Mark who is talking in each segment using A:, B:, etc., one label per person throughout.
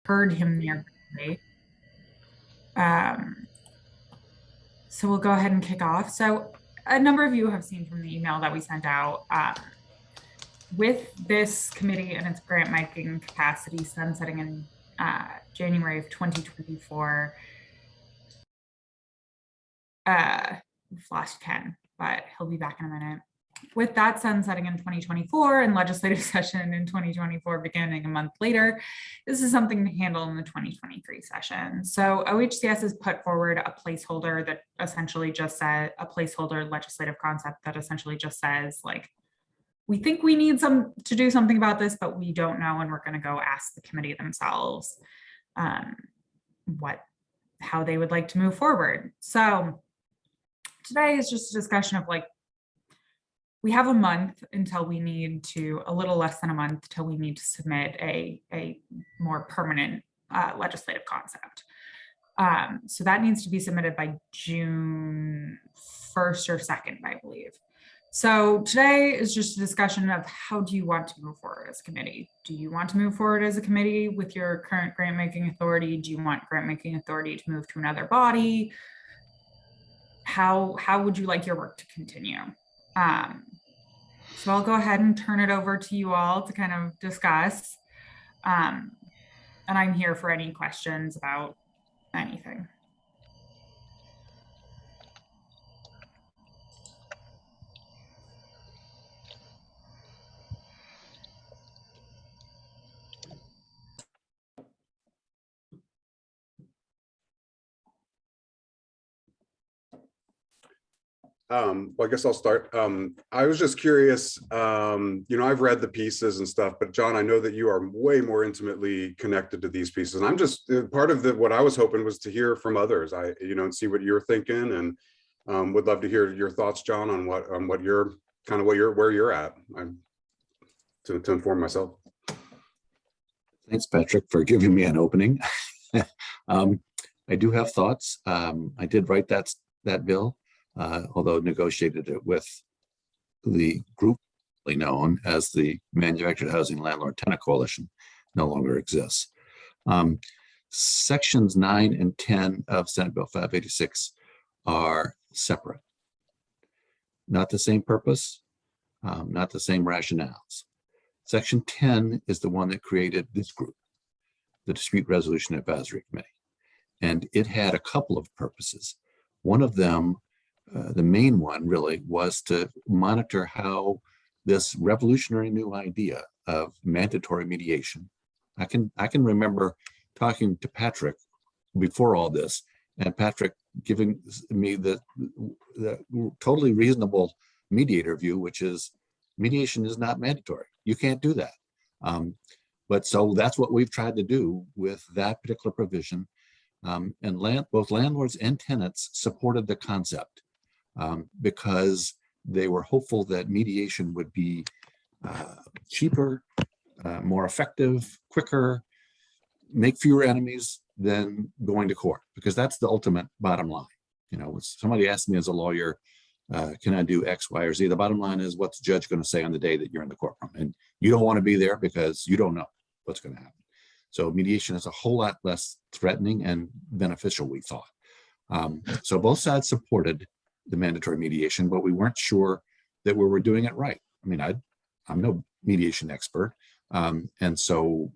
A: heard him there. Um, so we'll go ahead and kick off. So a number of you have seen from the email that we sent out with this committee and its grant making capacity sunsetting in January of 2024. We've lost Ken, but he'll be back in a minute. With that sunsetting in 2024 and legislative session in 2024 beginning a month later, this is something to handle in the 2023 session. So OHCS has put forward a placeholder that essentially just said a placeholder legislative concept that essentially just says, like, we think we need to do something about this, but we don't know, and we're going to go ask the committee themselves how they would like to move forward. So today is just a discussion of, like, we have a month until we need to, a little less than a month till we need to submit a more permanent legislative concept. So that needs to be submitted by June 1st or 2nd, I believe. So today is just a discussion of how do you want to move forward as a committee? Do you want to move forward as a committee with your current grant making authority? Do you want grant making authority to move to another body? How would you like your work to continue? So I'll go ahead and turn it over to you all to kind of discuss. And I'm here for any questions about anything.
B: Well, I guess I'll start. I was just curious, I've read the pieces and stuff, but John, I know that you are way more intimately connected to these pieces. And I'm just part of what I was hoping was to hear from others, and see what you're thinking, and would love to hear your thoughts, John, on what you're where you're at. To inform myself.
C: Thanks, Patrick, for giving me an opening. I do have thoughts. I did write that bill. Although negotiated it with the group known as the Manufactured Housing Landlord Tenant Coalition, no longer exists. Sections 9 and 10 of Senate Bill 586 are separate. Not the same purpose, not the same rationales. Section 10 is the one that created this group, the Dispute Resolution Advisory Committee. And it had a couple of purposes. One of them, the main one really, was to monitor how this revolutionary new idea of mandatory mediation. I can remember talking to Patrick before all this, and Patrick giving me the totally reasonable mediator view, which is mediation is not mandatory. You can't do that. But so that's what we've tried to do with that particular provision. And both landlords and tenants supported the concept because they were hopeful that mediation would be cheaper, more effective, quicker, make fewer enemies than going to court, because that's the ultimate bottom line. Somebody asked me as a lawyer, can I do X, Y, or Z? The bottom line is, what's the judge going to say on the day that you're in the courtroom? And you don't want to be there because you don't know what's going to happen. So mediation is a whole lot less threatening and beneficial, we thought. So both sides supported the mandatory mediation, but we weren't sure that we were doing it right. I mean, I'm no mediation expert. And so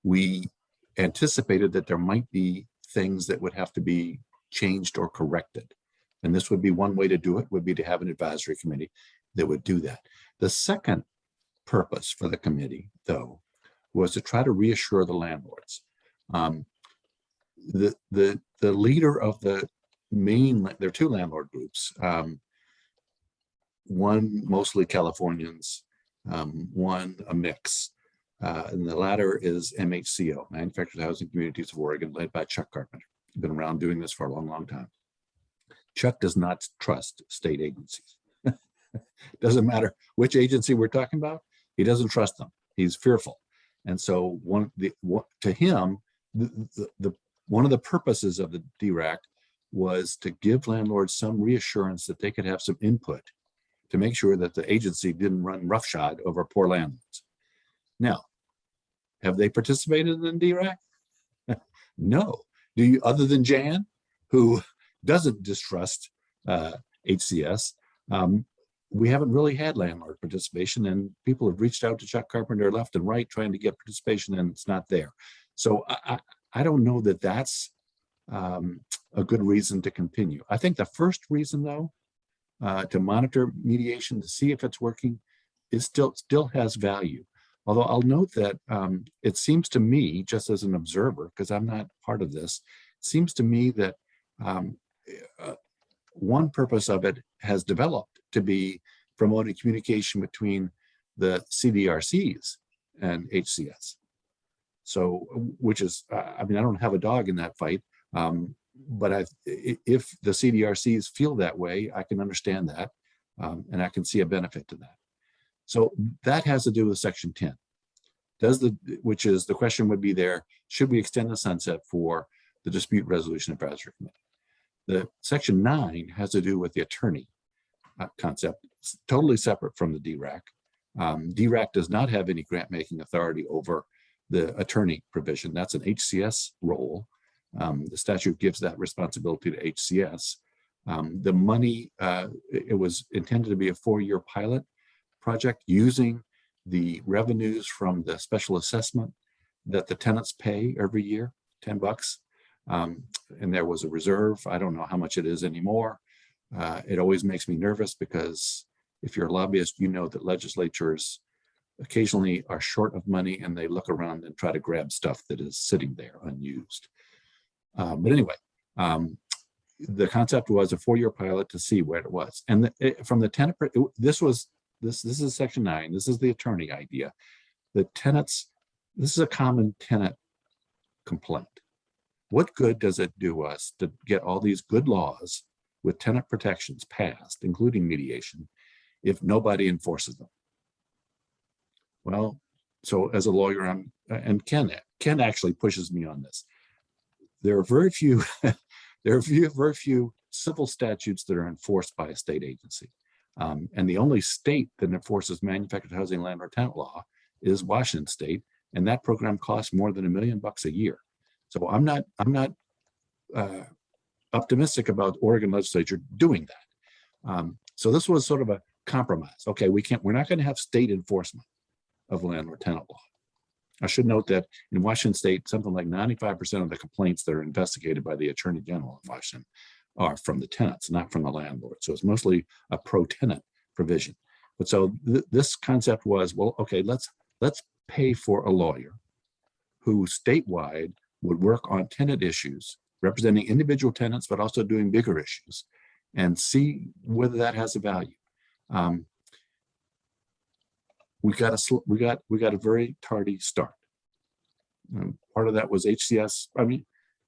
C: we anticipated that there might be things that would have to be changed or corrected. And this would be one way to do it, would be to have an advisory committee that would do that. The second purpose for the committee, though, was to try to reassure the landlords. The leader of the there are two landlord groups, one mostly Californians, one a mix. And the latter is MHCO, Manufactured Housing Communities of Oregon, led by Chuck Carpenter. Been around doing this for a long, long time. Chuck does not trust state agencies. Doesn't matter which agency we're talking about, he doesn't trust them. He's fearful. And so to him, one of the purposes of the DRAC was to give landlords some reassurance that they could have some input to make sure that the agency didn't run roughshod over poor landlords. Now, Have they participated in DRAC? No. Do you, other than Jan, who doesn't distrust HCS, we haven't really had landlord participation, and people have reached out to Chuck Carpenter left and right trying to get participation, and it's not there. So I don't know that that's a good reason to continue. I think the first reason, though, to monitor mediation to see if it's working, is still has value. Although I'll note that it seems to me, just as an observer, because I'm not part of this, it seems to me that one purpose of it has developed to be promoting communication between the CDRCs and HCS. So, which is, I mean, I don't have a dog in that fight, but if the CDRCs feel that way, I can understand that, and I can see a benefit to that. So that has to do with Section 10. Which is the question would be there, should we extend the sunset for the Dispute Resolution Advisory Committee? The Section 9 has to do with the attorney concept, it's totally separate from the DRAC. DRAC does not have any grant-making authority over the attorney provision. That's an HCS role. The statute gives that responsibility to HCS. The money, it was intended to be a 4-year pilot project using the revenues from the special assessment that the tenants pay every year, $10. And there was a reserve. I don't know how much it is anymore. It always makes me nervous because if you're a lobbyist, you know that legislatures occasionally are short of money and they look around and try to grab stuff that is sitting there unused. But anyway, the concept was a 4-year pilot to see where it was. And from the tenant, this is Section 9. This is the attorney idea. The tenants, this is a common tenant complaint. What good does it do us to get all these good laws with tenant protections passed, including mediation, if nobody enforces them? Well, so as a lawyer, and Ken actually pushes me on this. There are very few, very few civil statutes that are enforced by a state agency. And the only state that enforces manufactured housing landlord tenant law is Washington State, and that program costs more than $1 million a year. So I'm not optimistic about Oregon legislature doing that. So this was sort of a compromise. Okay, we're not going to have state enforcement of landlord tenant law. I should note that in Washington State, something like 95% of the complaints that are investigated by the Attorney General in Washington are from the tenants, not from the landlord. So it's mostly a pro-tenant provision. But so this concept was, well, okay, let's pay for a lawyer who statewide would work on tenant issues, representing individual tenants, but also doing bigger issues, and see whether that has a value. We got a very tardy start. Part of that was HCS. I mean,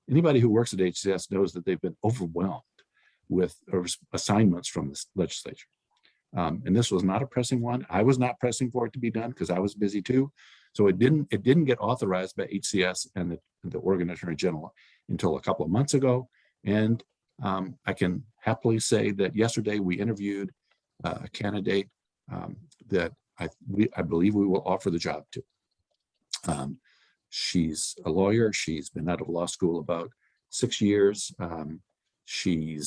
C: anybody who works at HCS knows that they've been overwhelmed with assignments from the legislature. And this was not a pressing one. I was not pressing for it to be done because I was busy too. So it didn't get authorized by HCS and the Oregon Attorney General until a couple of months ago. And I can happily say that yesterday we interviewed a candidate that I believe we will offer the job to. She's a lawyer. She's been out of law school about 6 years. She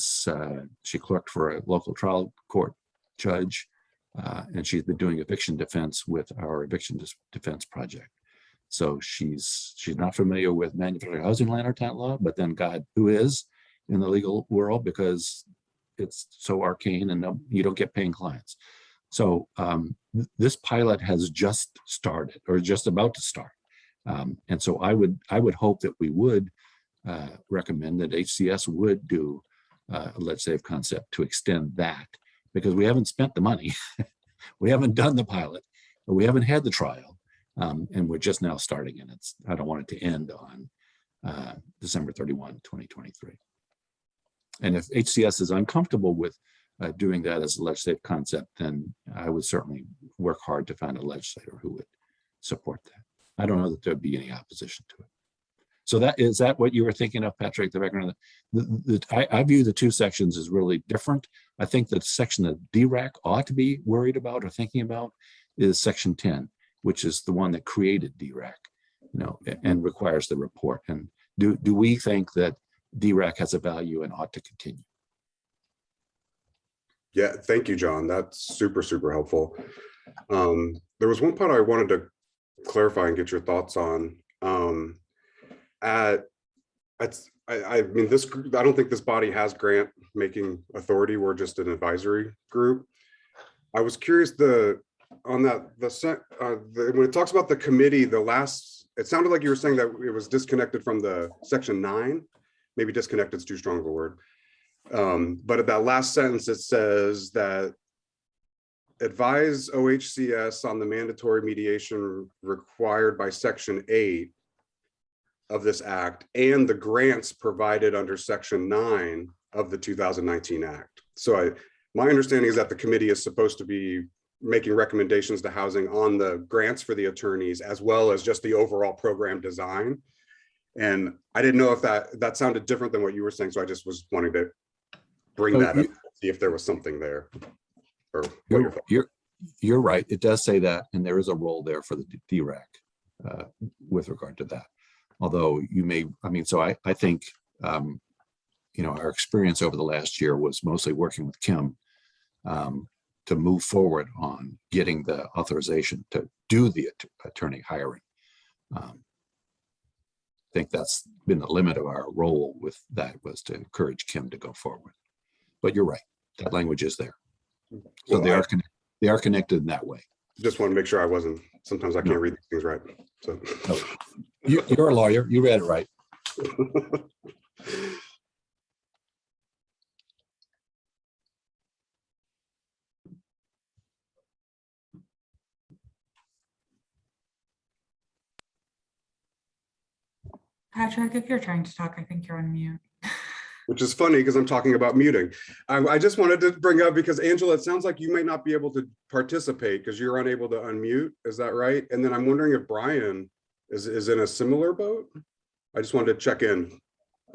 C: clerked for a local trial court judge, and she's been doing eviction defense with our eviction defense project. So she's not familiar with manufactured housing landlord tenant law, but then God, who is in the legal world, because it's so arcane and you don't get paying clients. So this pilot has just started or just about to start. And so I would hope that we would recommend that HCS would do a legislative concept to extend that, because we haven't spent the money. We haven't done the pilot, but we haven't had the trial. And we're just now starting, and I don't want it to end on December 31, 2023. And if HCS is uncomfortable with doing that as a legislative concept, then I would certainly work hard to find a legislator who would support that. I don't know that there'd be any opposition to it. So is that what you were thinking of, Patrick, the background? I view the two sections as really different. I think the section that DRAC ought to be worried about or thinking about is Section 10, which is the one that created DRAC. and requires the report. And do we think that DRAC has a value and ought to continue?
B: Yeah, thank you, John. That's super, super helpful. There was one part I wanted to clarify and get your thoughts on. I mean, I don't think this body has grant making authority. We're just an advisory group. I was curious when it talks about the committee, it sounded like you were saying that it was disconnected from the section 9. Maybe disconnected is too strong of a word. But at that last sentence, it says that advise OHCS on the mandatory mediation required by section 8 of this act and the grants provided under section 9 of the 2019 act. So my understanding is that the committee is supposed to be making recommendations to housing on the grants for the attorneys, as well as just the overall program design. And I didn't know if that sounded different than what you were saying. So I just was wanting to bring that up, see if there was something there. Or
C: you're right. It does say that, and there is a role there for the DRAC with regard to that. Although I think, our experience over the last year was mostly working with Kim to move forward on getting the authorization to do the attorney hiring. I think that's been the limit of our role with that, was to encourage Kim to go forward. But you're right, that language is there. So
B: well,
C: they are connected in that way.
B: Just want to make sure I wasn't, sometimes I can't read these things right. So
C: you're a lawyer, you read it right.
A: Patrick, if you're trying to talk, I think you're on mute.
B: Which is funny because I'm talking about muting. I just wanted to bring up, because Angela, it sounds like you might not be able to participate because you're unable to unmute. Is that right? And then I'm wondering if Brian is in a similar boat. I just wanted to check in.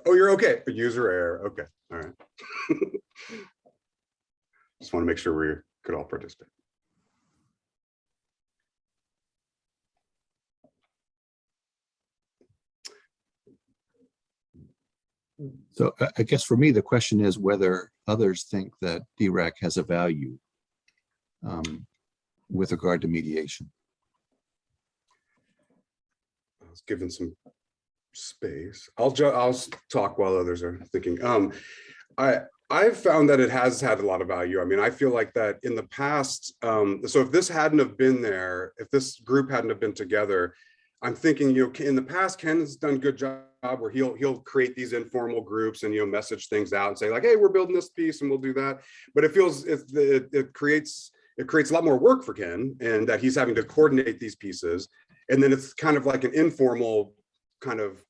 B: Oh, you're okay. User error. Okay. All right. Just want to make sure we could all participate.
C: So I guess for me, the question is whether others think that DRAC has a value with regard to mediation.
B: I was given some space. I'll talk while others are thinking. I've found that it has had a lot of value. I mean, I feel like that in the past, so if this hadn't have been there, if this group hadn't have been together, I'm thinking, in the past, Ken has done a good job where he'll create these informal groups and, message things out and say like, hey, we're building this piece and we'll do that. But it feels it creates a lot more work for Ken, and that he's having to coordinate these pieces. And then it's kind of like an informal kind of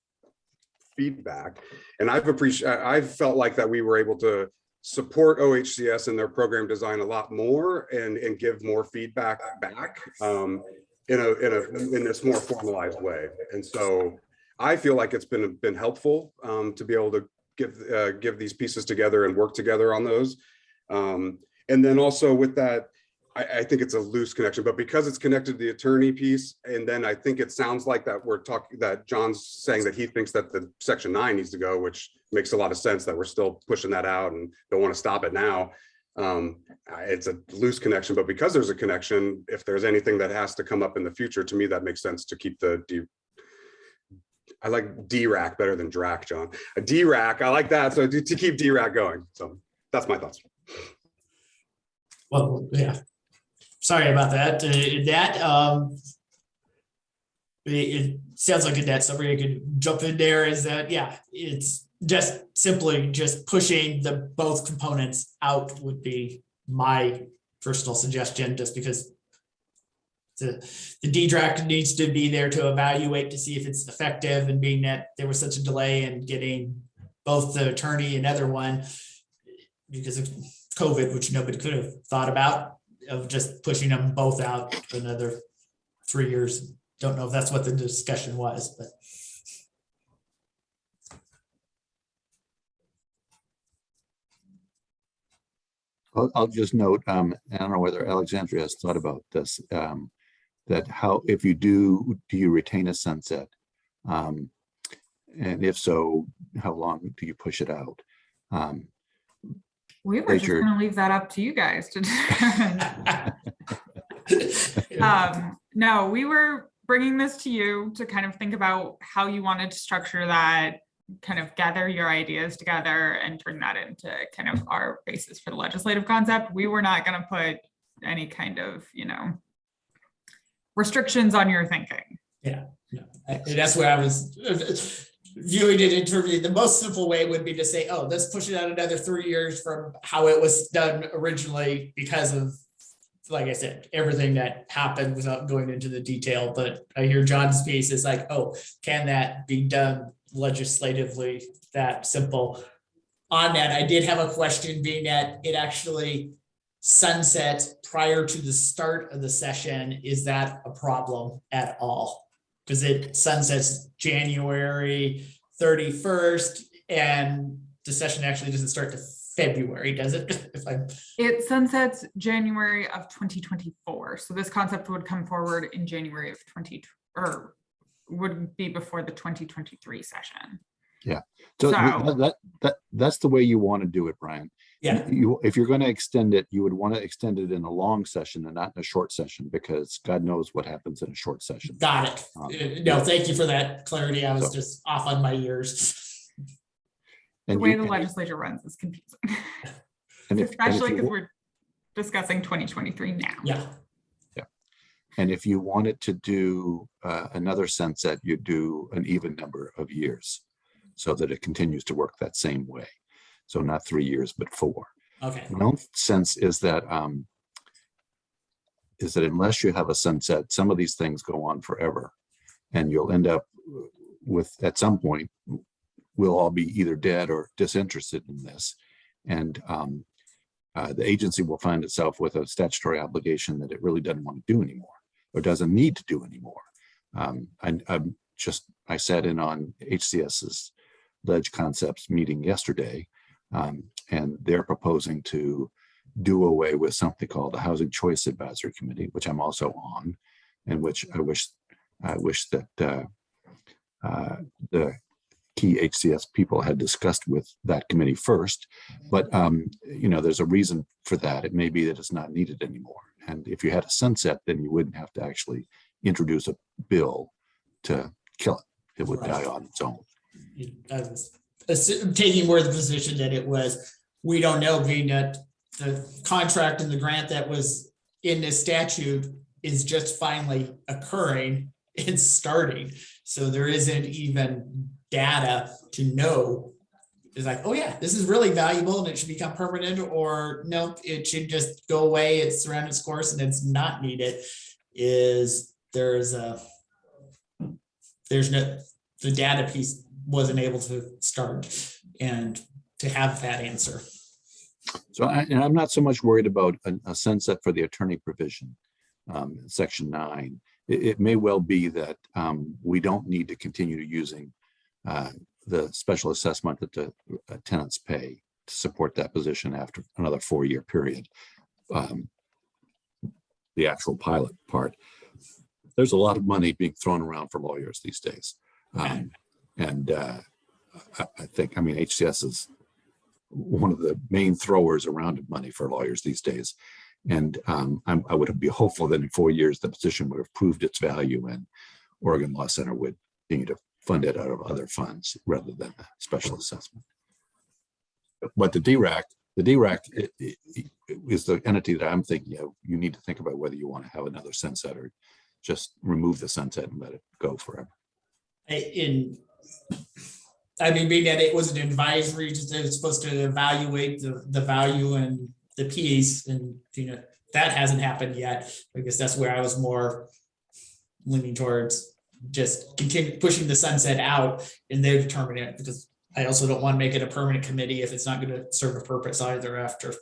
B: feedback. And I've felt like that we were able to support OHCS and their program design a lot more and give more feedback back in this more formalized way. And so I feel like it's been helpful to be able to give these pieces together and work together on those. And then also with that, I think it's a loose connection, but because it's connected to the attorney piece, and then I think it sounds like that John's saying that he thinks that the section 9 needs to go, which makes a lot of sense, that we're still pushing that out and don't want to stop it now. It's a loose connection, but because there's a connection, if there's anything that has to come up in the future, to me, that makes sense to keep I like DRAC better than DRAC, John. A DRAC, I like that. So to keep DRAC going. So that's my thoughts.
D: Well, yeah. Sorry about that. It sounds like that somebody could jump in there. Is that, yeah, it's just simply pushing both components out would be my personal suggestion, just because the DRAC needs to be there to evaluate to see if it's effective, and being that there was such a delay in getting both the attorney and other one because of COVID, which nobody could have thought about, of just pushing them both out for another 3 years. Don't know if that's what the discussion was, but.
C: I'll just note, I don't know whether Alexandria has thought about this, that if you do you retain a sunset And if so, how long do you push it out?
A: We were just
C: Richard.
A: gonna leave that up to you guys to determine. No, we were bringing this to you to kind of think about how you wanted to structure that, kind of gather your ideas together and turn that into kind of our basis for the legislative concept. We were not going to put any kind of, restrictions on your thinking.
D: Yeah, that's where I was viewing it in terms of the most simple way would be to say, oh, let's push it out another 3 years from how it was done originally because of, like I said, everything that happened without going into the detail. But I hear John's piece is like, oh, can that be done legislatively that simple? On that, I did have a question, being that it actually sunsets prior to the start of the session. Is that a problem at all? Because it sunsets January 31st and the session actually doesn't start to February, does it?
A: It sunsets January of 2024. So this concept would come forward in January of would be before the 2023 session.
C: Yeah. So that's the way you want to do it, Brian.
D: Yeah.
C: If you're going to extend it, you would want to extend it in a long session and not in a short session, because God knows what happens in a short session.
D: Got it. No, thank you for that clarity. I was just off on my ears.
A: The way the legislature runs is confusing. Especially because we're discussing 2023 now.
D: Yeah.
C: And if you wanted to do another sunset, you do an even number of years so that it continues to work that same way. So not 3 years, but 4.
D: Okay.
C: My own sense is that unless you have a sunset, some of these things go on forever, and you'll end up with, at some point, we'll all be either dead or disinterested in this. And the agency will find itself with a statutory obligation that it really doesn't want to do anymore, or doesn't need to do anymore. I sat in on HCS's Ledge Concepts meeting yesterday, and they're proposing to do away with something called the Housing Choice Advisory Committee, which I'm also on, and which I wish that the key HCS people had discussed with that committee first. But there's a reason for that. It may be that it's not needed anymore. And if you had a sunset, then you wouldn't have to actually introduce a bill to kill it. It would die on its own.
D: I was taking more the position that it was, we don't know, being that the contract and the grant that was in this statute is just finally occurring and starting. So there isn't even data to know. It's like, oh yeah, this is really valuable and it should become permanent, or no, it should just go away. It's run its course and it's not needed. The data piece wasn't able to start and to have that answer.
C: So I'm not so much worried about a sunset for the attorney provision, section 9. It may well be that we don't need to continue using the special assessment that the tenants pay to support that position after another 4-year period. The actual pilot part. There's a lot of money being thrown around for lawyers these days. I think, HCS is one of the main throwers around of money for lawyers these days. And I would be hopeful that in 4 years, the position would have proved its value and Oregon Law Center would continue to fund it out of other funds rather than a special assessment. But the DRAC is the entity that I'm thinking of. You need to think about whether you want to have another sunset or just remove the sunset and let it go forever.
D: Being that it was an advisory, just that it's supposed to evaluate the value and the piece, and that hasn't happened yet. I guess that's where I was more leaning towards just continue pushing the sunset out and they're determining it, because I also don't want to make it a permanent committee if it's not going to serve a purpose either after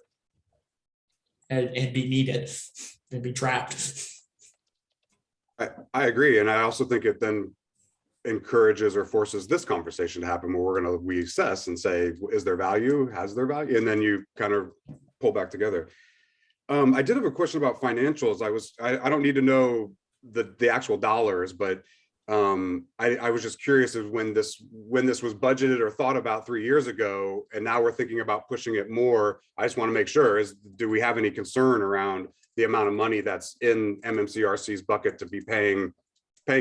D: and be needed and be trapped.
B: I agree. And I also think it then encourages or forces this conversation to happen where we assess and say, is there value? Has there value? And then you kind of pull back together. I did have a question about financials. I don't need to know the actual dollars, but I was just curious of when this was budgeted or thought about 3 years ago, and now we're thinking about pushing it more. I just want to make sure, do we have any concern around the amount of money that's in MMCRC's bucket to be paying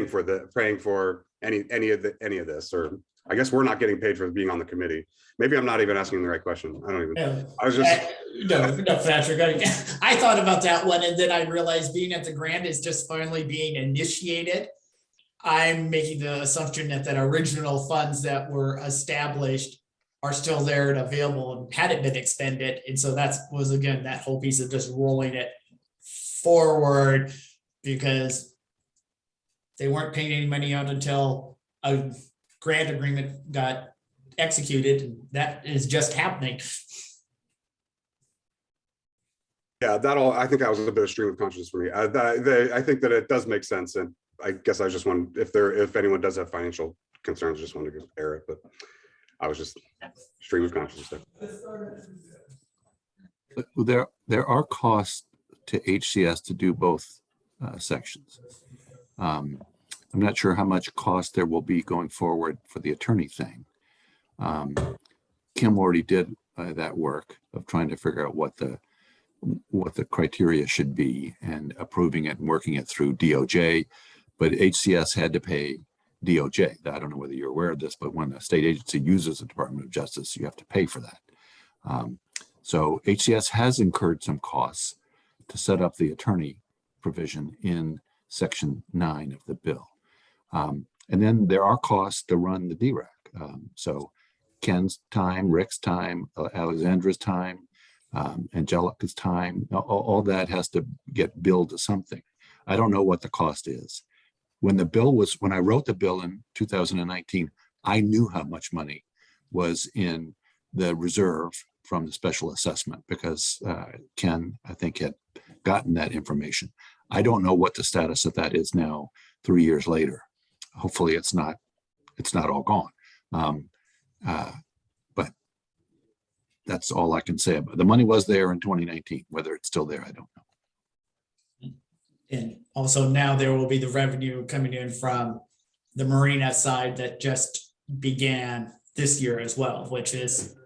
B: for any of this? Or I guess we're not getting paid for being on the committee. Maybe I'm not even asking the right question. I don't even.
D: Yeah.
B: I was just.
D: No, Patrick, I thought about that one, and then I realized being at the grant is just finally being initiated. I'm making the assumption that original funds that were established are still there and available and hadn't been expended. And so that was, again, that whole piece of just rolling it forward, because they weren't paying any money out until a grant agreement got executed. And that is just happening.
B: Yeah, I think that was a bit of stream of consciousness for me. I think that it does make sense, and I guess I just want, if anyone does have financial concerns, just want to air it. But I was just stream of consciousness there.
C: There are costs to HCS to do both sections. I'm not sure how much cost there will be going forward for the attorney thing. Kim already did that work of trying to figure out what the criteria should be and approving it and working it through DOJ, but HCS had to pay DOJ. I don't know whether you're aware of this, but when a state agency uses the Department of Justice, you have to pay for that. So HCS has incurred some costs to set up the attorney provision in Section 9 of the bill. And then there are costs to run the DRAC. So Ken's time, Rick's time, Alexandra's time, Angelica's time, all that has to get billed to something. I don't know what the cost is. When I wrote the bill in 2019, I knew how much money was in the reserve from the special assessment because Ken, I think, had gotten that information. I don't know what the status of that is now, 3 years later. Hopefully it's not all gone. But that's all I can say about it. The money was there in 2019. Whether it's still there, I don't know.
D: And also now there will be the revenue coming in from the marina side that just began this year as well, which is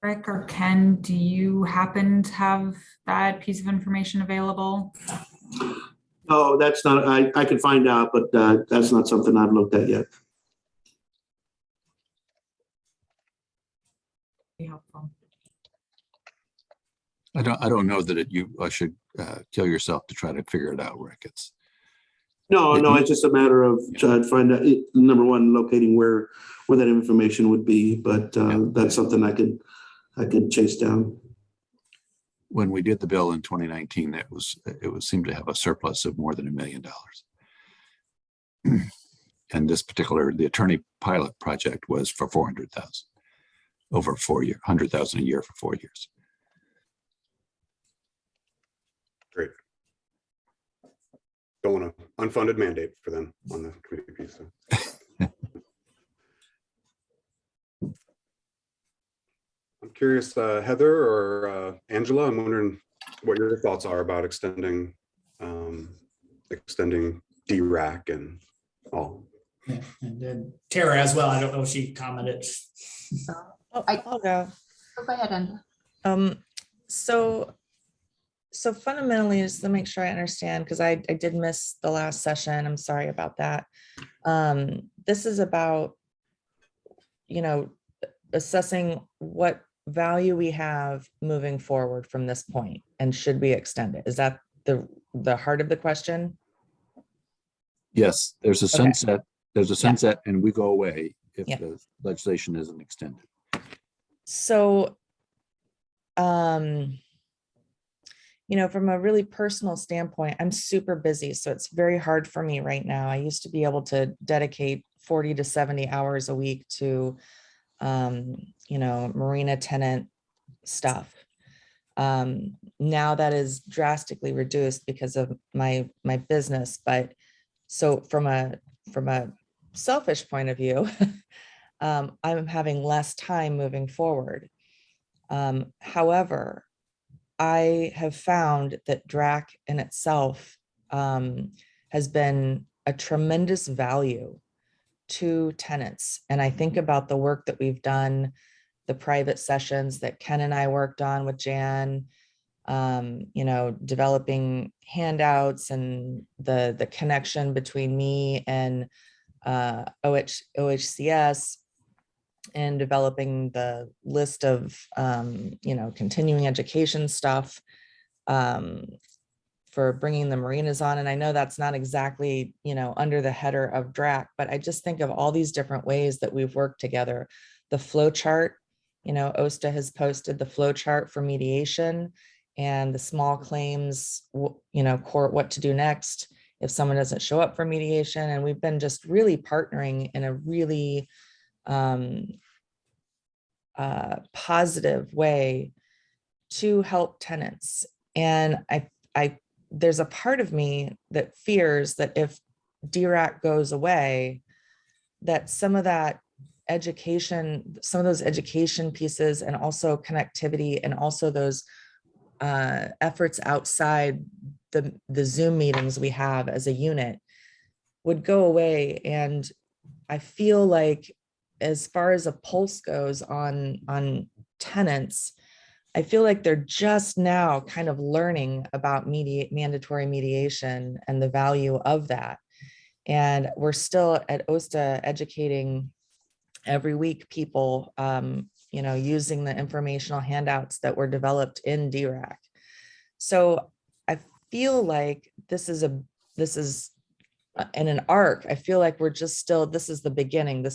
A: Rick or Ken, do you happen to have that piece of information available?
E: No, that's not, I can find out, but that's not something I've looked at yet.
A: Be helpful.
C: I don't know that you should kill yourself to try to figure it out, Rick.
E: No, it's just a matter of trying to find out, number one, locating where that information would be, but that's something I could chase down.
C: When we did the bill in 2019, it seemed to have a surplus of more than $1 million. And the attorney pilot project was for 400,000 over 4 years, 100,000 a year for 4 years.
B: Great. Don't want an unfunded mandate for them on the committee piece. So. I'm curious, Heather or Angela, I'm wondering what your thoughts are about extending DRAC and all.
D: Yeah. And then Tara as well. I don't know if she commented.
F: I'll go.
G: Oh, go ahead, Angela.
F: So fundamentally, just to make sure I understand, because I did miss the last session. I'm sorry about that. This is about, assessing what value we have moving forward from this point, and should we extend it? Is that the heart of the question?
C: Yes, there's a sunset. There's a sunset, and we go away if
F: Yeah.
C: the legislation isn't extended.
F: So, from a really personal standpoint, I'm super busy. So it's very hard for me right now. I used to be able to dedicate 40 to 70 hours a week to, marina tenant stuff. Now that is drastically reduced because of my business. But so from a selfish point of view, I'm having less time moving forward. However, I have found that DRAC in itself has been a tremendous value to tenants. And I think about the work that we've done, the private sessions that Ken and I worked on with Jan, you know, developing handouts and the connection between me and OHCS, and developing the list of, you know, continuing education stuff for bringing the marinas on. And I know that's not exactly, you know, under the header of DRAC, but I just think of all these different ways that we've worked together. The flow chart, you know, OSTA has posted the flow chart for mediation and the small claims, you know, court, what to do next if someone doesn't show up for mediation. And we've been just really partnering in a really positive way to help tenants. And there's a part of me that fears that if DRAC goes away, that some of that education, some of those education pieces, and also connectivity, and also those efforts outside the Zoom meetings we have as a unit would go away. And I feel like, as far as a pulse goes on tenants, I feel like they're just now kind of learning about mandatory mediation and the value of that. And we're still at OSTA educating every week people, you know, using the informational handouts that were developed in DRAC. So I feel like this is in an arc. I feel like we're just still, this is the beginning.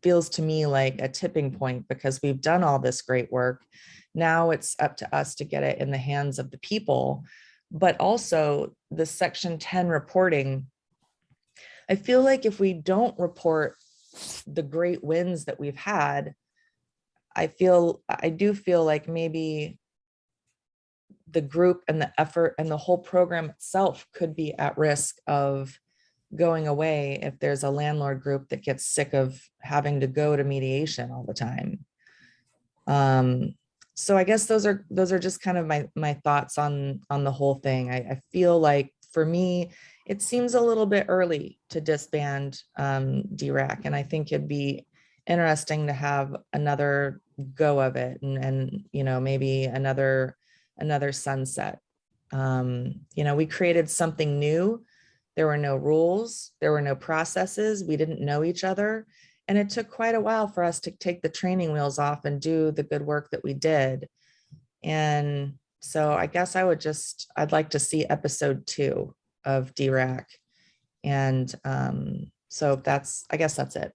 F: Feels to me like a tipping point, because we've done all this great work. Now it's up to us to get it in the hands of the people. But also the Section 10 reporting, I feel like if we don't report the great wins that we've had, I do feel like maybe the group and the effort and the whole program itself could be at risk of going away if there's a landlord group that gets sick of having to go to mediation all the time. So I guess those are just kind of my thoughts on the whole thing. I feel like, for me, it seems a little bit early to disband DRAC, and I think it'd be interesting to have another go of it, and you know, maybe another sunset. You know, we created something new. There were no rules, there were no processes, we didn't know each other. And it took quite a while for us to take the training wheels off and do the good work that we did. And so I guess I'd like to see episode 2 of DRAC. And so I guess that's it.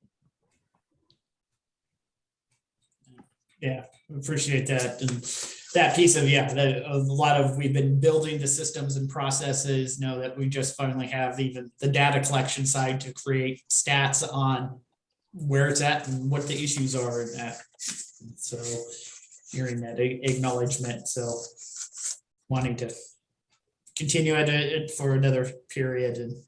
D: Yeah, appreciate that. And that piece of, we've been building the systems and processes, know that we just finally have even the data collection side to create stats on where it's at and what the issues are in that. So hearing that acknowledgement, so wanting to continue at it for another period, and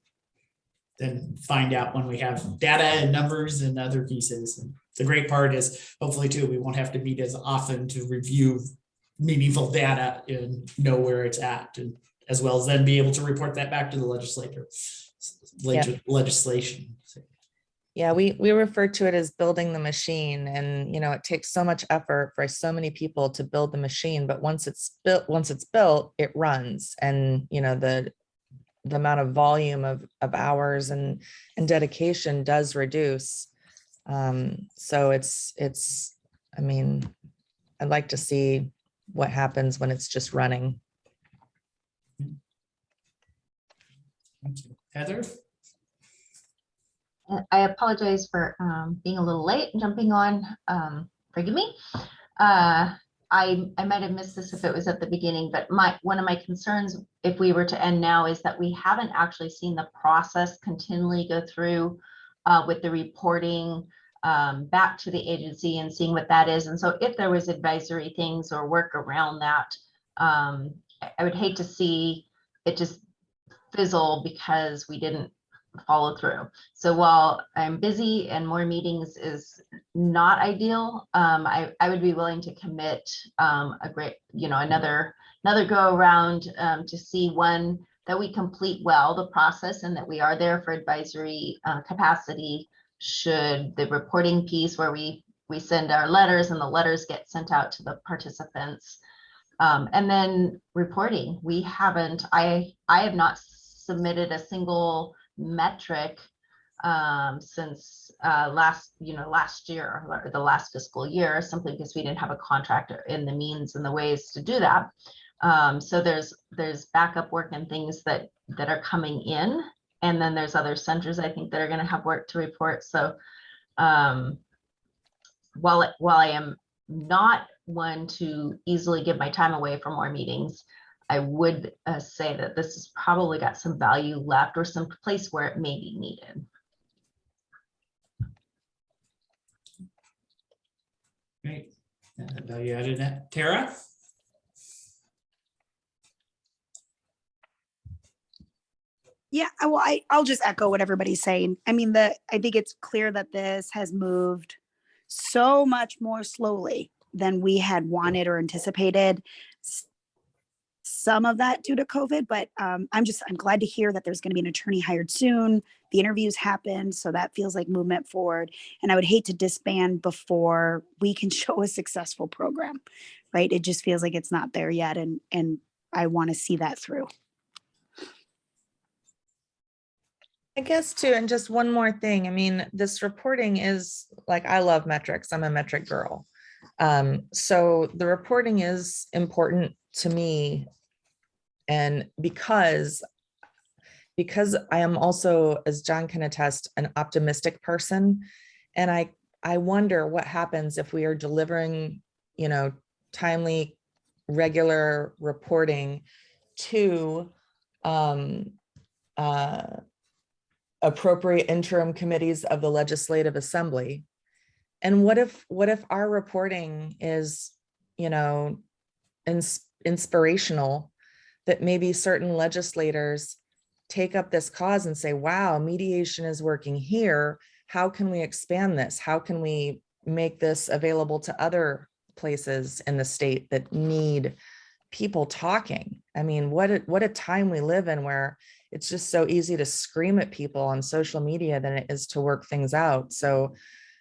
D: then find out when we have data and numbers and other pieces. And the great part is, hopefully too, we won't have to meet as often to review meaningful data and know where it's at, and as well as then be able to report that back to the legislation.
F: Yeah, we refer to it as building the machine, and you know, it takes so much effort for so many people to build the machine, but once it's built, it runs. And you know, the amount of volume of hours and dedication does reduce. So it's I mean, I'd like to see what happens when it's just running.
D: Thank you. Heather?
G: I apologize for being a little late and jumping on. Forgive me. I might have missed this if it was at the beginning, but one of my concerns, if we were to end now, is that we haven't actually seen the process continually go through with the reporting back to the agency and seeing what that is. And so if there was advisory things or work around that, I would hate to see it just fizzle because we didn't follow through. So while I'm busy and more meetings is not ideal, I would be willing to commit a great, another go around to see one that we complete well the process and that we are there for advisory capacity should the reporting piece where we send our letters and the letters get sent out to the participants. And then reporting, I have not submitted a single metric since last year or the last fiscal year, simply because we didn't have a contractor in the means and the ways to do that. So there's backup work and things that are coming in, and then there's other centers I think that are going to have work to report. So while I am not one to easily give my time away for more meetings, I would say that this has probably got some value left or some place where it may be needed.
D: Great. Value added. Tara?
H: Yeah, well, I'll just echo what everybody's saying. I mean, I think it's clear that this has moved so much more slowly than we had wanted or anticipated. Some of that due to COVID, but I'm glad to hear that there's going to be an attorney hired soon. The interviews happened, so that feels like movement forward. And I would hate to disband before we can show a successful program, right? It just feels like it's not there yet, and I want to see that through.
F: I guess too, and just one more thing. I mean, this reporting is like, I love metrics. I'm a metric girl. So the reporting is important to me. And because I am also, as John can attest, an optimistic person. And I wonder what happens if we are delivering, timely, regular reporting to appropriate interim committees of the Legislative Assembly. And what if our reporting is, inspirational, that maybe certain legislators take up this cause and say, wow, mediation is working here. How can we expand this? How can we make this available to other places in the state that need people talking? I mean, what a time we live in where it's just so easy to scream at people on social media than it is to work things out. So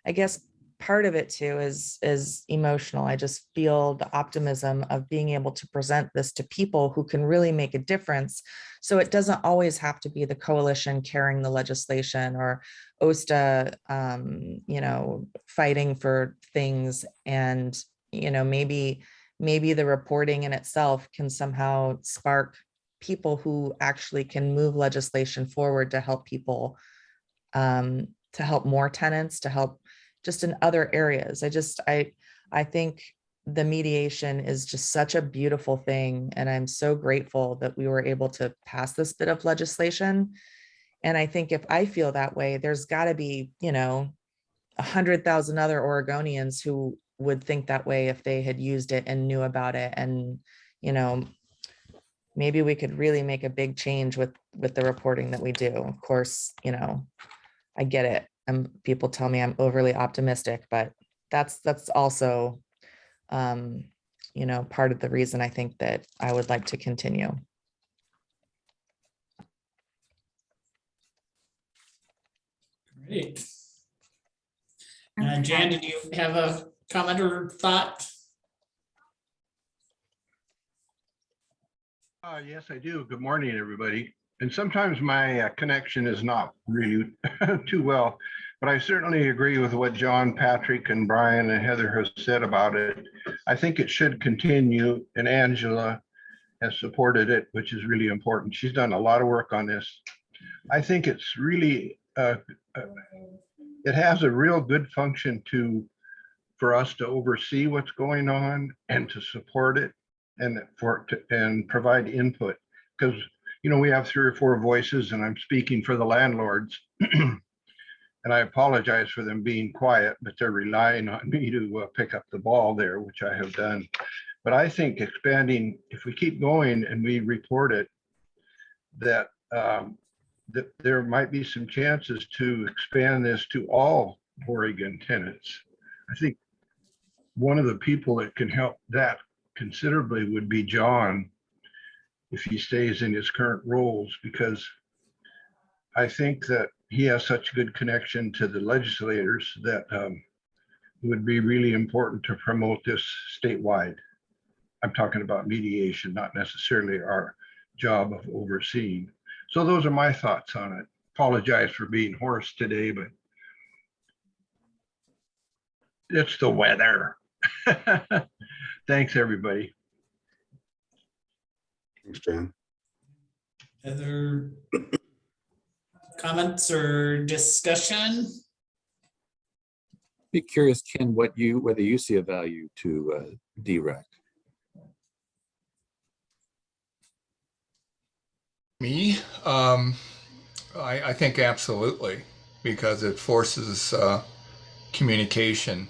F: I guess part of it too is emotional. I just feel the optimism of being able to present this to people who can really make a difference. So it doesn't always have to be the coalition carrying the legislation or OSTA, fighting for things. And, maybe the reporting in itself can somehow spark people who actually can move legislation forward to help people, to help more tenants, to help just in other areas. I think the mediation is just such a beautiful thing. And I'm so grateful that we were able to pass this bit of legislation. And I think if I feel that way, there's got to be, 100,000 other Oregonians who would think that way if they had used it and knew about it. And, maybe we could really make a big change with the reporting that we do. Of course, I get it. People tell me I'm overly optimistic, but that's also, part of the reason I think that I would like to continue.
D: Great.
A: Okay.
D: Jan, did you have a comment or thought?
I: Yes, I do. Good morning, everybody. And sometimes my connection is not really too well, but I certainly agree with what John, Patrick, and Brian and Heather have said about it. I think it should continue, and Angela has supported it, which is really important. She's done a lot of work on this. I think it's really, it has a real good function for us to oversee what's going on and to support it and provide input, because we have 3 or 4 voices, and I'm speaking for the landlords. And I apologize for them being quiet, but they're relying on me to pick up the ball there, which I have done. But I think expanding, if we keep going and we report it, that that there might be some chances to expand this to all Oregon tenants. I think one of the people that can help that considerably would be John, if he stays in his current roles, because I think that he has such a good connection to the legislators that it would be really important to promote this statewide. I'm talking about mediation, not necessarily our job of overseeing. So those are my thoughts on it. Apologize for being hoarse today, but it's the weather. Thanks, everybody.
B: Thanks, Jan.
D: Other comments or discussion?
C: Be curious, Ken, whether you see a value to DREC.
J: Me, I think absolutely, because it forces communication.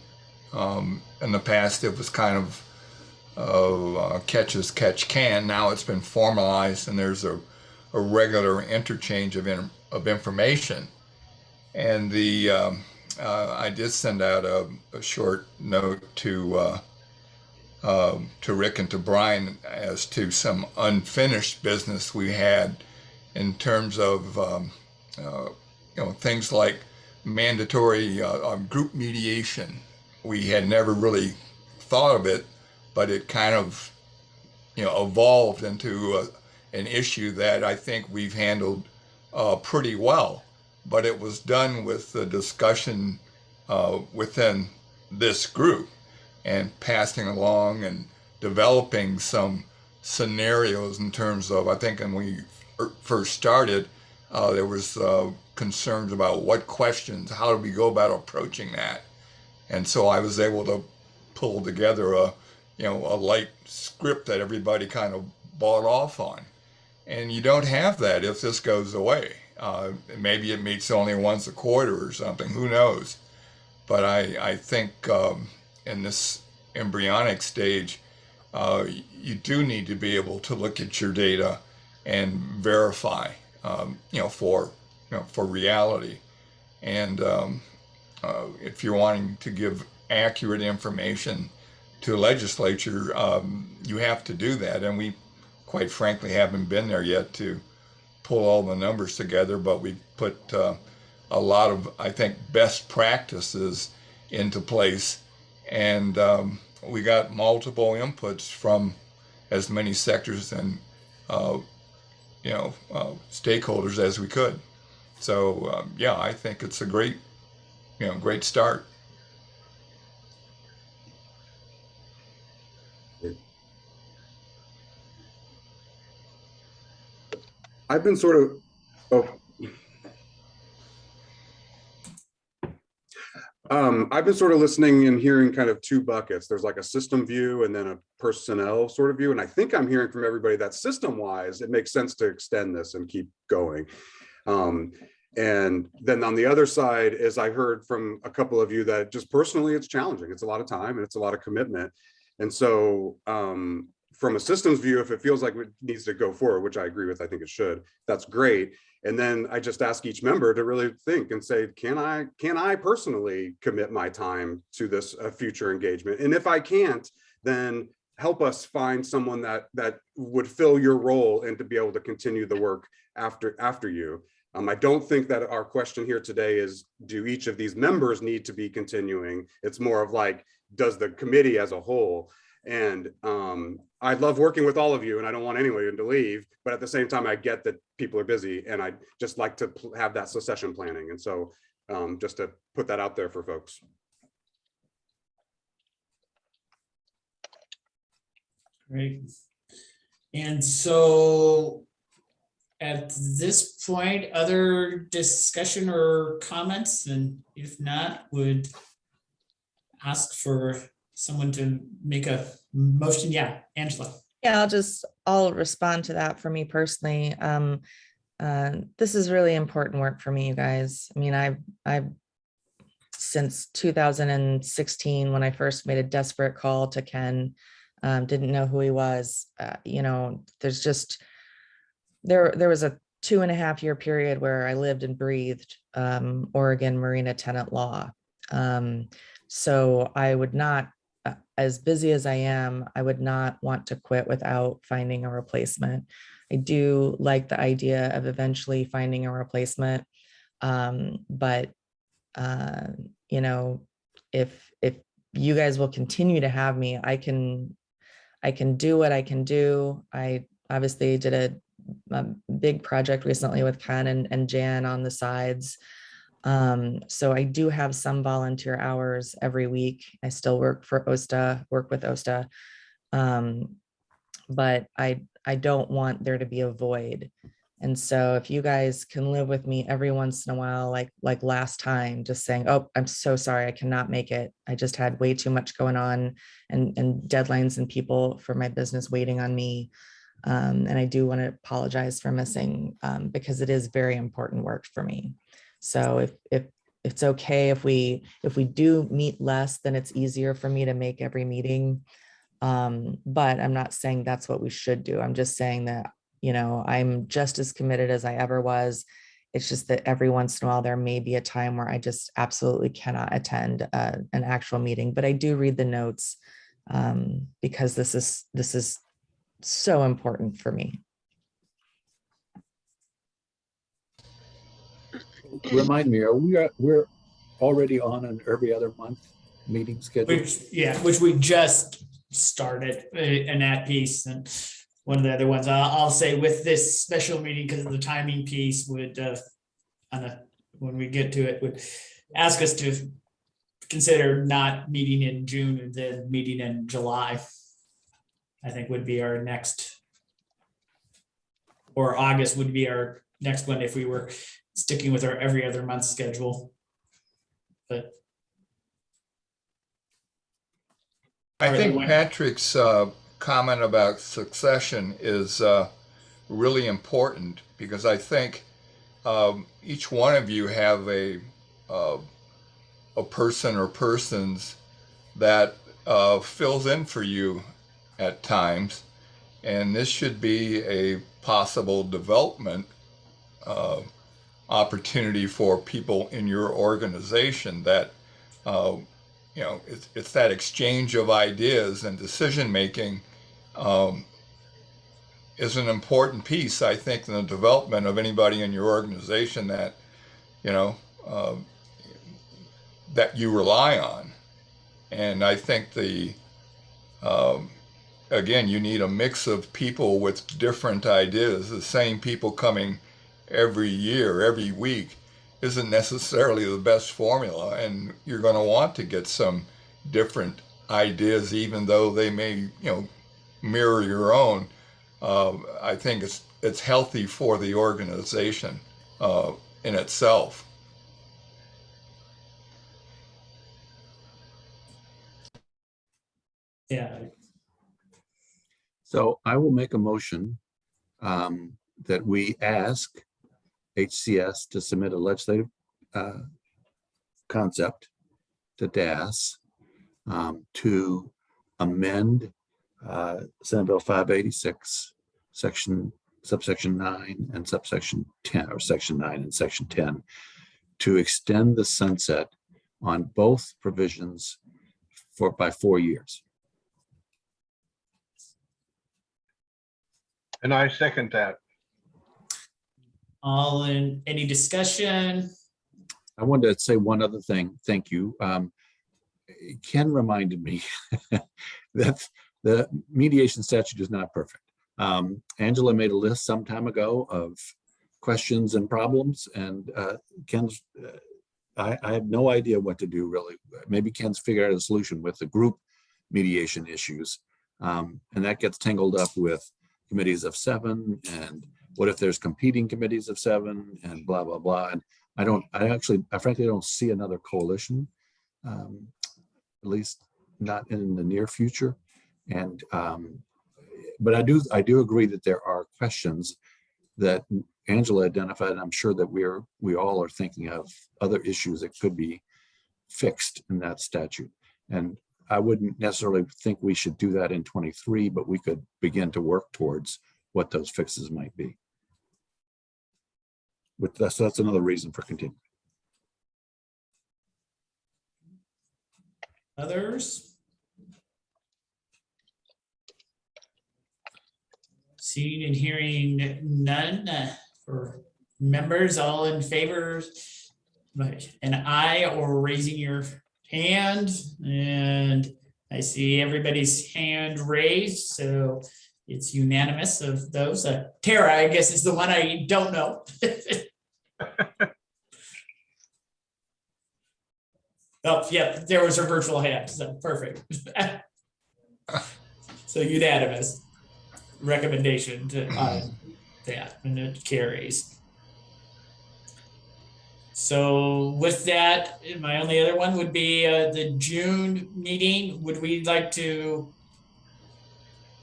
J: In the past, it was kind of catch as catch can. Now it's been formalized, and there's a regular interchange of information. And I did send out a short note to Rick and to Brian as to some unfinished business we had in terms of things like mandatory group mediation. We had never really thought of it, but it kind of evolved into an issue that I think we've handled pretty well. But it was done with the discussion within this group and passing along and developing some scenarios in terms of, I think when we first started, there was concerns about what questions, how do we go about approaching that? And so I was able to pull together a light script that everybody kind of bought off on. And you don't have that if this goes away. Maybe it meets only once a quarter or something, who knows? But I think in this embryonic stage, you do need to be able to look at your data and verify, for reality. And if you're wanting to give accurate information to the legislature, you have to do that. And we, quite frankly, haven't been there yet to pull all the numbers together, but we put a lot of, I think, best practices into place. And we got multiple inputs from as many sectors and stakeholders as we could. So I think it's a great start.
B: I've been sort of, I've been sort of listening and hearing kind of two buckets. There's like a system view and then a personnel sort of view. And I think I'm hearing from everybody that system-wise, it makes sense to extend this and keep going. And then on the other side is I heard from a couple of you that just personally, it's challenging. It's a lot of time and it's a lot of commitment. And so from a systems view, if it feels like it needs to go forward, which I agree with, I think it should, that's great. And then I just ask each member to really think and say, can I personally commit my time to this future engagement? And if I can't, then help us find someone that would fill your role and to be able to continue the work after you. I don't think that our question here today is, do each of these members need to be continuing? It's more of like, does the committee as a whole? And I love working with all of you and I don't want anyone to leave, but at the same time, I get that people are busy and I just like to have that succession planning. And so just to put that out there for folks.
D: Great. And so at this point, other discussion or comments? And if not, would ask for someone to make a motion. Yeah, Angela.
F: Yeah, I'll respond to that for me personally. This is really important work for me, you guys. I mean, I've since 2016, when I first made a desperate call to Ken, didn't know who he was. There's just, there was a 2.5 year period where I lived and breathed Oregon marina tenant law. So I would not, as busy as I am, I would not want to quit without finding a replacement. I do like the idea of eventually finding a replacement. But you know, if you guys will continue to have me, I can do what I can do. I obviously did a big project recently with Ken and Jan on the sides. So I do have some volunteer hours every week. I still work for OSTA, work with OSTA. But I don't want there to be a void. And so if you guys can live with me every once in a while, like last time, just saying, oh, I'm so sorry, I cannot make it. I just had way too much going on and deadlines and people for my business waiting on me. And I do want to apologize for missing because it is very important work for me. So if it's okay if we do meet less, then it's easier for me to make every meeting. But I'm not saying that's what we should do. I'm just saying that, you know, I'm just as committed as I ever was. It's just that every once in a while, there may be a time where I just absolutely cannot attend an actual meeting, but I do read the notes because this is so important for me.
C: Remind me, we're already on an every other month meeting schedule?
D: Which we just started in that piece, and one of the other ones I'll say with this special meeting, because of the timing piece, would when we get to it, would ask us to consider not meeting in June and then meeting in July. I think would be our next, or August would be our next one if we were sticking with our every other month schedule. But
J: I think Patrick's comment about succession is really important, because I think each one of you have a person or persons that fills in for you at times, and this should be a possible development opportunity for people in your organization that you know, it's that exchange of ideas, and decision making is an important piece, I think, in the development of anybody in your organization that, you know, that you rely on. And I think again, you need a mix of people with different ideas. The same people coming every year, every week, isn't necessarily the best formula, and you're going to want to get some different ideas, even though they may, you know, mirror your own. I think it's healthy for the organization in itself.
D: yeah,
C: So I will make a motion that we ask HCS to submit a legislative concept to DAS to amend Senate Bill 586, subsection 9 and subsection 10, or section 9 and section 10, to extend the sunset on both provisions by 4 years.
I: And I second that.
D: all in any discussion?
C: I wanted to say one other thing. Thank you. Ken reminded me that the mediation statute is not perfect. Angela made a list some time ago of questions and problems, and Ken's, I have no idea what to do really. Maybe Ken's figured out a solution with the group mediation issues. And that gets tangled up with committees of 7, and what if there's competing committees of 7, and blah, blah, blah. And I frankly don't see another coalition, at least not in the near future. And, but I do agree that there are questions that Angela identified, and I'm sure that we all are thinking of other issues that could be fixed in that statute. And I wouldn't necessarily think we should do that in 23, but we could begin to work towards what those fixes might be. So that's another reason for continuing.
D: Others? Seeing and hearing none for members, all in favor, an aye or raising your hand. And I see everybody's hand raised, so it's unanimous of those. Tara, I guess, is the one I don't know. Oh, yeah, there was her virtual hand, so perfect. So unanimous recommendation to that, and it carries. So with that, my only other one would be the June meeting. Would we like to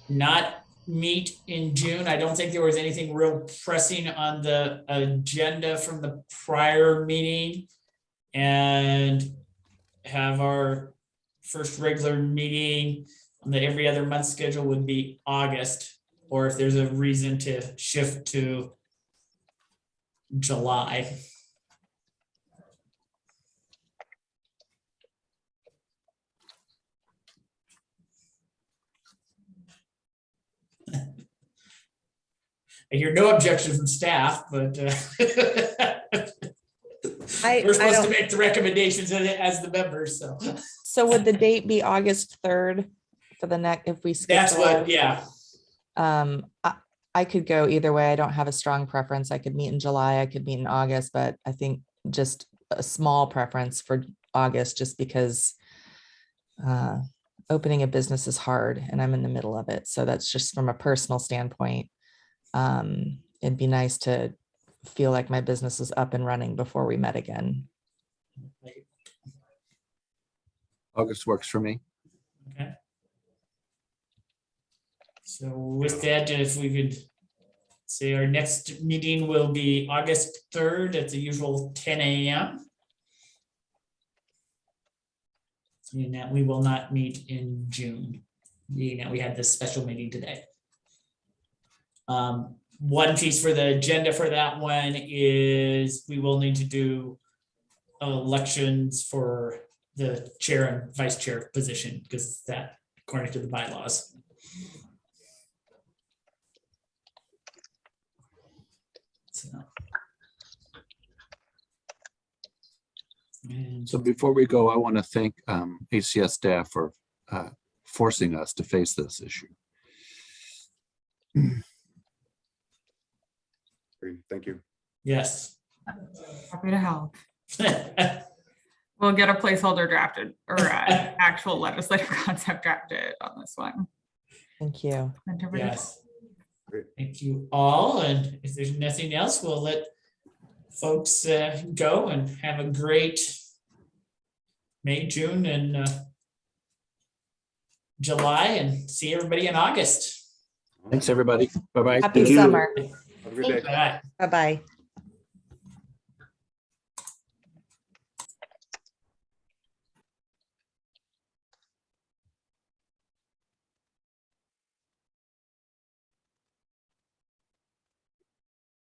D: not meet in June? I don't think there was anything real pressing on the agenda from the prior meeting, and have our first regular meeting on the every other month schedule would be August, or if there's a reason to shift to July. I hear no objection from staff, but we're supposed to
F: don't-
D: make the recommendations as the members, so.
F: So would the date be August 3rd for the next, if we skip?
D: That's
F: July?
D: what, yeah,
F: I could go either way. I don't have a strong preference. I could meet in July, I could meet in August, but I think just a small preference for August, just because opening a business is hard and I'm in the middle of it. So that's just from a personal standpoint. It'd be nice to feel like my business is up and running before we met again.
C: August works for me.
D: okay. So with that, if we could say our next meeting will be August 3rd at the usual 10 a.m. Meaning that we will not meet in June, being that we had this special meeting today. One piece for the agenda for that one is we will need to do elections for the chair and vice chair position, because that according to the bylaws. So. And
C: So before we go, I want to thank HCS staff for forcing us to face this issue.
B: Great, thank you.
D: yes.
A: Happy to help. We'll get a placeholder drafted or actual legislative concept drafted on this one.
F: Thank you.
A: And everybody-
D: Yes.
B: Great.
D: Thank you all. And if there's nothing else, we'll let folks go and have a great May, June, and July, and see everybody in August.
C: Thanks, everybody. Bye-bye.
F: Happy
E: Thank you.
F: summer.
B: Have a good day.
D: All right.
F: Bye-bye.